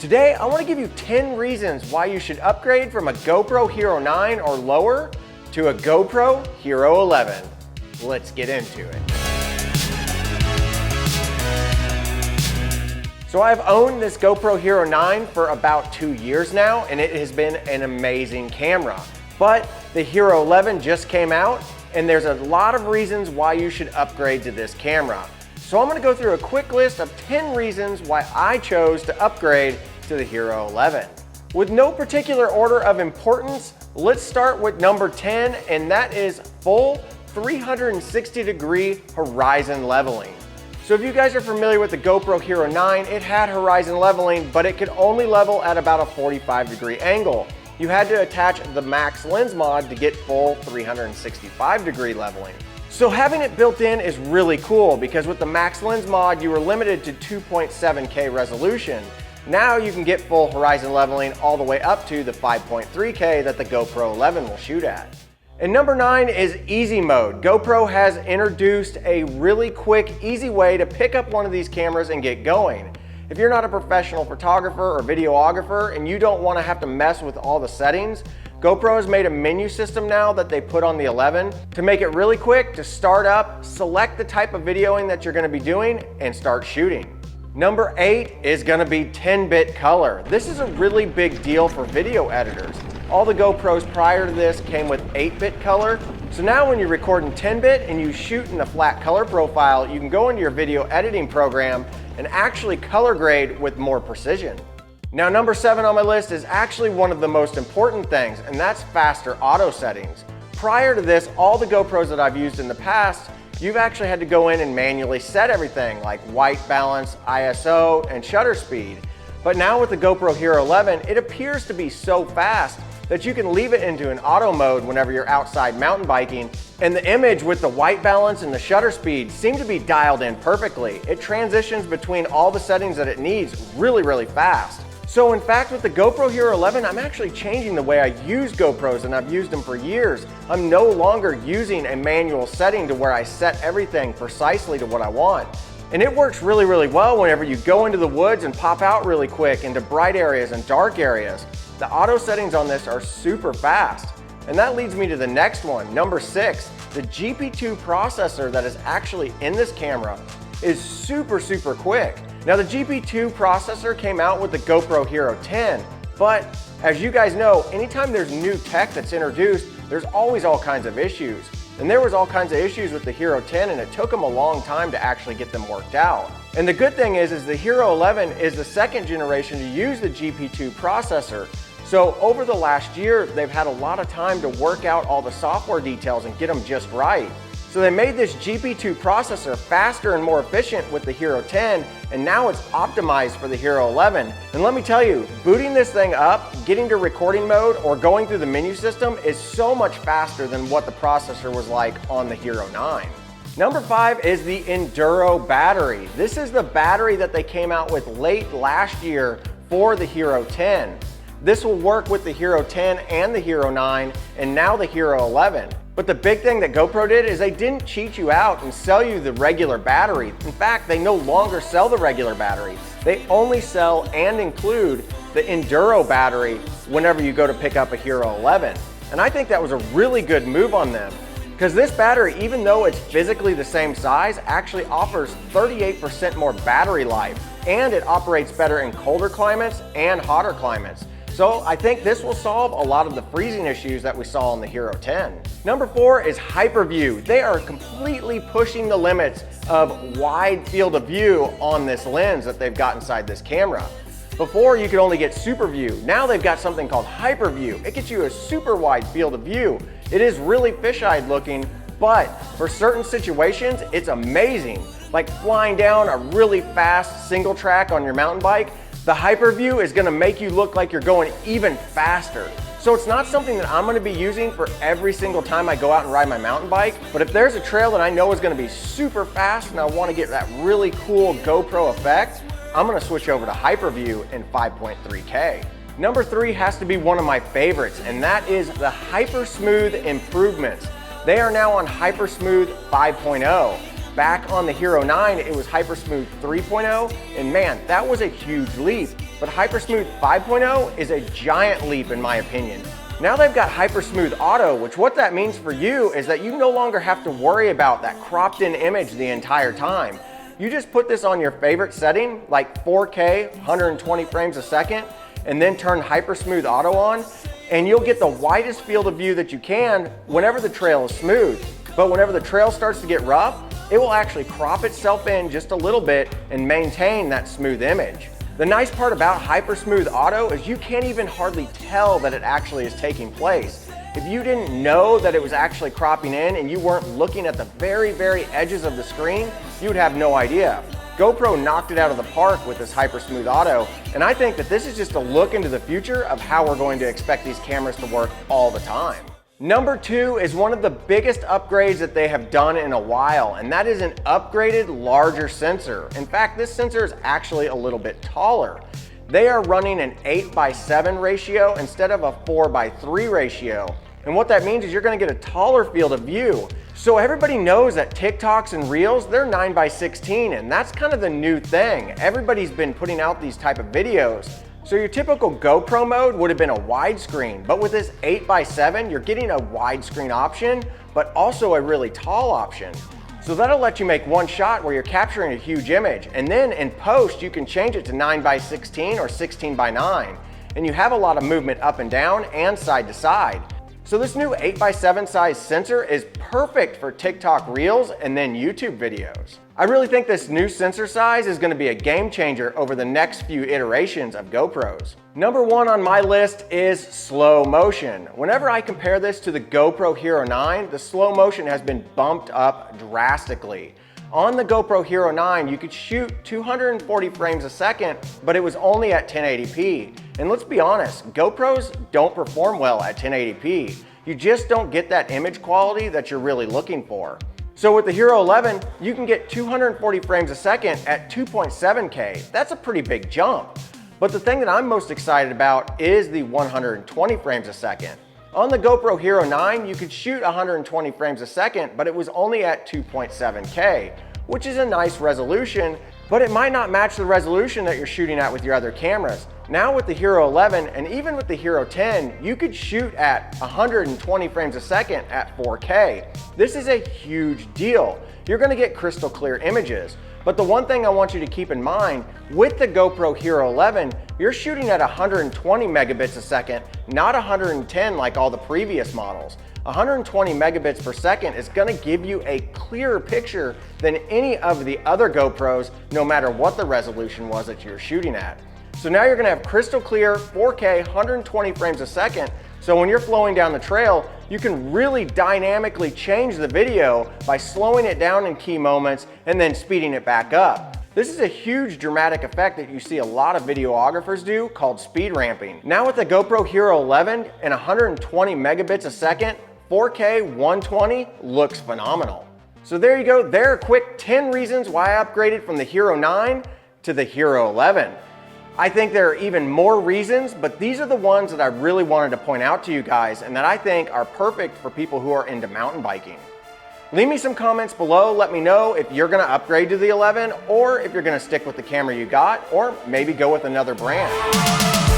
Today, I want to give you 10 reasons why you should upgrade from a GoPro Hero 9 or lower to a GoPro Hero 11. Let's get into it. So I've owned this GoPro Hero 9 for about 2 years now, and it has been an amazing camera. But the Hero 11 just came out, and there's a lot of reasons why you should upgrade to this camera. So I'm going to go through a quick list of 10 reasons why I chose to upgrade to the Hero 11. With no particular order of importance, let's start with number 10, and that is full 360-degree horizon leveling. So if you guys are familiar with the GoPro Hero 9, it had horizon leveling, but it could only level at about a 45-degree angle. You had to attach the max lens mod to get full 365-degree leveling. So having it built in is really cool because with the max lens mod, you were limited to 2.7K resolution. Now you can get full horizon leveling all the way up to the 5.3K that the GoPro 11 will shoot at. And number 9 is easy mode. GoPro has introduced a really quick, easy way to pick up one of these cameras and get going. If you're not a professional photographer or videographer and you don't want to have to mess with all the settings, GoPro has made a menu system now that they put on the 11 to make it really quick to start up, select the type of videoing that you're going to be doing, and start shooting. Number 8 is going to be 10-bit color. This is a really big deal for video editors. All the GoPros prior to this came with 8-bit color. So now when you're recording 10-bit and you shoot in a flat color profile, you can go into your video editing program and actually color grade with more precision. Now number 7 on my list is actually one of the most important things, and that's faster auto settings. Prior to this, all the GoPros that I've used in the past, you've actually had to go in and manually set everything like white balance, ISO, and shutter speed. But now with the GoPro Hero 11, it appears to be so fast that you can leave it into an auto mode whenever you're outside mountain biking, and the image with the white balance and the shutter speed seem to be dialed in perfectly. It transitions between all the settings that it needs really fast. So in fact, with the GoPro Hero 11, I'm actually changing the way I use GoPros, and I've used them for years. I'm no longer using a manual setting to where I set everything precisely to what I want. And it works really well whenever you go into the woods and pop out really quick into bright areas and dark areas. The auto settings on this are super fast. And that leads me to the next one, number 6. The GP2 processor that is actually in this camera is super quick. Now the GP2 processor came out with the GoPro Hero 10, but as you guys know, anytime there's new tech that's introduced, there's always all kinds of issues. And there was all kinds of issues with the Hero 10, and it took them a long time to actually get them worked out. And the good thing is the Hero 11 is the second generation to use the GP2 processor. So over the last year, they've had a lot of time to work out all the software details and get them just right. So they made this GP2 processor faster and more efficient with the Hero 10, and now it's optimized for the Hero 11. And let me tell you, booting this thing up, getting to recording mode, or going through the menu system is so much faster than what the processor was like on the Hero 9. Number 5 is the Enduro Battery. This is the battery that they came out with late last year for the Hero 10. This will work with the Hero 10 and the Hero 9, and now the Hero 11. But the big thing that GoPro did is they didn't cheat you out and sell you the regular battery. In fact, they no longer sell the regular battery. They only sell and include the Enduro battery whenever you go to pick up a Hero 11. And I think that was a really good move on them, because this battery, even though it's physically the same size, actually offers 38% more battery life, and it operates better in colder climates and hotter climates. So I think this will solve a lot of the freezing issues that we saw on the Hero 10. Number 4 is Hyperview. They are completely pushing the limits of wide field of view on this lens that they've got inside this camera. Before you could only get super view. Now they've got something called Hyperview. It gets you a super wide field of view. It is really fisheye looking, but for certain situations, it's amazing. Like flying down a really fast single track on your mountain bike, the Hyperview is going to make you look like you're going even faster. So it's not something that I'm going to be using for every single time I go out and ride my mountain bike, but if there's a trail that I know is going to be super fast and I want to get that really cool GoPro effect, I'm going to switch over to Hyperview in 5.3K. Number 3 has to be one of my favorites, and that is the HyperSmooth improvements. They are now on HyperSmooth 5.0. Back on the Hero 9, it was HyperSmooth 3.0, and man, that was a huge leap. but HyperSmooth 5.0 is a giant leap in my opinion. Now they've got HyperSmooth Auto, which what that means for you is that you no longer have to worry about that cropped in image the entire time. You just put this on your favorite setting, like 4K, 120 frames a second, and then turn HyperSmooth Auto on, and you'll get the widest field of view that you can whenever the trail is smooth. But whenever the trail starts to get rough, it will actually crop itself in just a little bit and maintain that smooth image. The nice part about HyperSmooth Auto is you can't even hardly tell that it actually is taking place. If you didn't know that it was actually cropping in and you weren't looking at the very edges of the screen, you would have no idea. GoPro knocked it out of the park with this HyperSmooth Auto, and I think that this is just a look into the future of how we're going to expect these cameras to work all the time. Number 2 is one of the biggest upgrades that they have done in a while, and that is an upgraded larger sensor. In fact, this sensor is actually a little bit taller. They are running an 8:7 ratio instead of a 4:3 ratio. And what that means is you're gonna get a taller field of view. So everybody knows that TikToks and Reels, they're 9:16, and that's kind of the new thing. Everybody's been putting out these type of videos. So your typical GoPro mode would have been a widescreen, but with this 8:7, you're getting a widescreen option, but also a really tall option. So that'll let you make one shot where you're capturing a huge image, and then in post, you can change it to 9:16 or 16:9, and you have a lot of movement up and down and side to side. So this new 8:7 size sensor is perfect for TikTok Reels and then YouTube videos. I really think this new sensor size is going to be a game changer over the next few iterations of GoPros. Number 1 on my list is slow motion. Whenever I compare this to the GoPro Hero 9, the slow motion has been bumped up drastically. On the GoPro Hero 9, you could shoot 240 frames a second, but it was only at 1080p. And let's be honest, GoPros don't perform well at 1080p. You just don't get that image quality that you're really looking for. So with the Hero 11, you can get 240 frames a second at 2.7K. That's a pretty big jump. But the thing that I'm most excited about is the 120 frames a second. On the GoPro Hero 9, you could shoot 120 frames a second, but it was only at 2.7K, which is a nice resolution, but it might not match the resolution that you're shooting at with your other cameras. Now with the Hero 11 and even with the Hero 10, you could shoot at 120 frames a second at 4K. This is a huge deal. You're gonna get crystal clear images. But the one thing I want you to keep in mind, with the GoPro Hero 11, you're shooting at 120 megabits a second, not 110 like all the previous models. 120 megabits per second is gonna give you a clearer picture than any of the other GoPros, no matter what the resolution was that you're shooting at. So now you're gonna have crystal clear 4K 120 frames a second, so when you're flowing down the trail, you can really dynamically change the video by slowing it down in key moments and then speeding it back up. This is a huge dramatic effect that you see a lot of videographers do called speed ramping. Now with the GoPro Hero 11 and 120 megabits a second, 4K 120 looks phenomenal. So there you go, there are quick 10 reasons why I upgraded from the Hero 9 to the Hero 11. I think there are even more reasons, but these are the ones that I really wanted to point out to you guys and that I think are perfect for people who are into mountain biking. Leave me some comments below, let me know if you're gonna upgrade to the 11 or if you're gonna stick with the camera you got or maybe go with another brand.